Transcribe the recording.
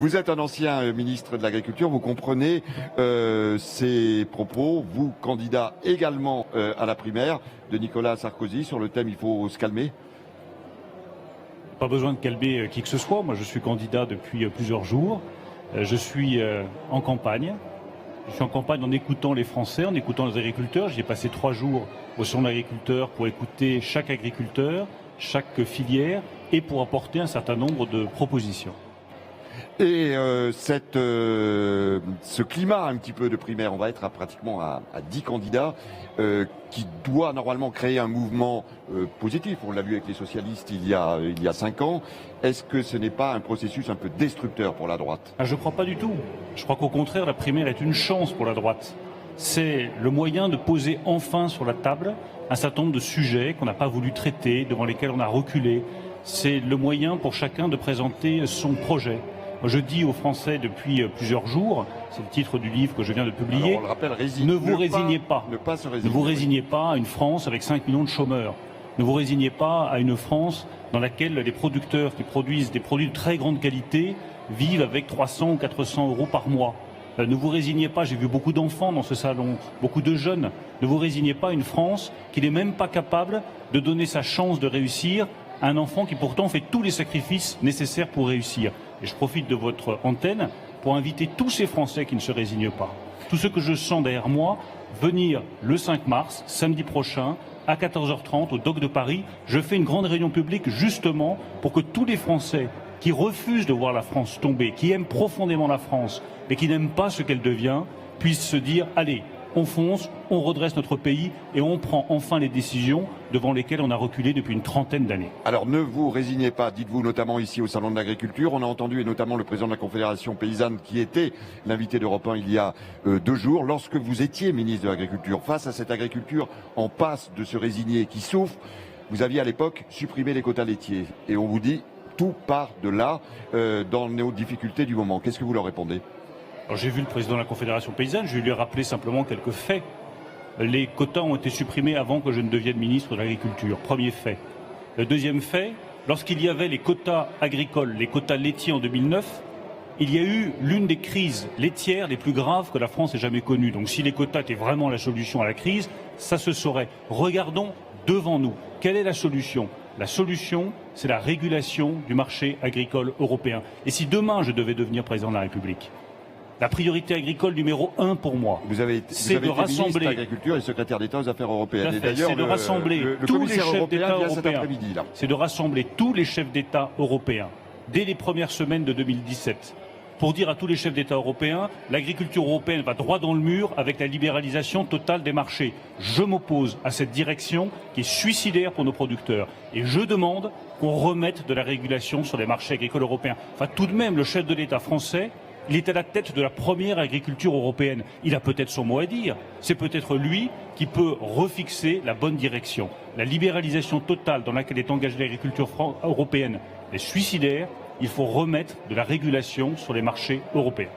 Vous êtes un ancien ministre de l'Agriculture, vous comprenez ces propos, vous candidat également à la primaire de Nicolas Sarkozy sur le thème « Il faut se calmer ». Pas besoin de calmer qui que ce soit, moi je suis candidat depuis plusieurs jours, je suis en campagne. Je suis en campagne en écoutant les Français, en écoutant les agriculteurs. J'y ai passé 3 jours au salon de l'agriculteur pour écouter chaque agriculteur, chaque filière et pour apporter un certain nombre de propositions. Et ce climat un petit peu de primaire, on va être pratiquement à 10 candidats, qui doit normalement créer un mouvement positif. On l'a vu avec les socialistes il y a 5 ans. Est-ce que ce n'est pas un processus un peu destructeur pour la droite? Je ne crois pas du tout. Je crois qu'au contraire, la primaire est une chance pour la droite. C'est le moyen de poser enfin sur la table un certain nombre de sujets qu'on n'a pas voulu traiter, devant lesquels on a reculé. C'est le moyen pour chacun de présenter son projet. Je dis aux Français depuis plusieurs jours, c'est le titre du livre que je viens de publier, alors on le rappelle, ne vous résignez pas. Ne vous résignez pas à une France avec 5 millions de chômeurs. Ne vous résignez pas à une France dans laquelle les producteurs qui produisent des produits de très grande qualité vivent avec 300 ou 400 euros par mois. Ne vous résignez pas, j'ai vu beaucoup d'enfants dans ce salon, beaucoup de jeunes. Ne vous résignez pas à une France qui n'est même pas capable de donner sa chance de réussir à un enfant qui pourtant fait tous les sacrifices nécessaires pour réussir. Et je profite de votre antenne pour inviter tous ces Français qui ne se résignent pas, tous ceux que je sens derrière moi, venir le 5 mars, samedi prochain, à 14h30 au Dock de Paris. Je fais une grande réunion publique justement pour que tous les Français qui refusent de voir la France tomber, qui aiment profondément la France, mais qui n'aiment pas ce qu'elle devient, puissent se dire « Allez, on fonce, on redresse notre pays et on prend enfin les décisions devant lesquelles on a reculé depuis une trentaine d'années. » Alors ne vous résignez pas, dites-vous notamment ici au Salon de l'Agriculture. On a entendu et notamment le président de la Confédération paysanne qui était l'invité d'Europe 1 il y a 2 jours. Lorsque vous étiez ministre de l'Agriculture, face à cette agriculture en passe de se résigner, qui souffre, vous aviez à l'époque supprimé les quotas laitiers. Et on vous dit tout part de là dans nos difficultés du moment. Qu'est-ce que vous leur répondez ? J'ai vu le président de la Confédération paysanne, je lui ai rappelé simplement quelques faits. Les quotas ont été supprimés avant que je ne devienne ministre de l'Agriculture. Premier fait. Le deuxième fait, lorsqu'il y avait les quotas agricoles, les quotas laitiers en 2009, il y a eu l'une des crises laitières les plus graves que la France ait jamais connues. Donc si les quotas étaient vraiment la solution à la crise, ça se saurait. Regardons devant nous. Quelle est la solution ? La solution, c'est la régulation du marché agricole européen. Et si demain je devais devenir président de la République, la priorité agricole numéro 1 pour moi, c'est de rassembler ministre de l'Agriculture et secrétaire d'État aux Affaires européennes. C'est de rassembler tous les chefs d'État européens. C'est de rassembler tous les chefs d'État européens dès les premières semaines de 2017 pour dire à tous les chefs d'État européens l'agriculture européenne va droit dans le mur avec la libéralisation totale des marchés. Je m'oppose à cette direction qui est suicidaire pour nos producteurs et je demande qu'on remette de la régulation sur les marchés agricoles européens. Enfin, tout de même, le chef de l'État français, il est à la tête de la première agriculture européenne. Il a peut-être son mot à dire. C'est peut-être lui qui peut refixer la bonne direction. La libéralisation totale dans laquelle est engagée l'agriculture européenne est suicidaire. Il faut remettre de la régulation sur les marchés européens.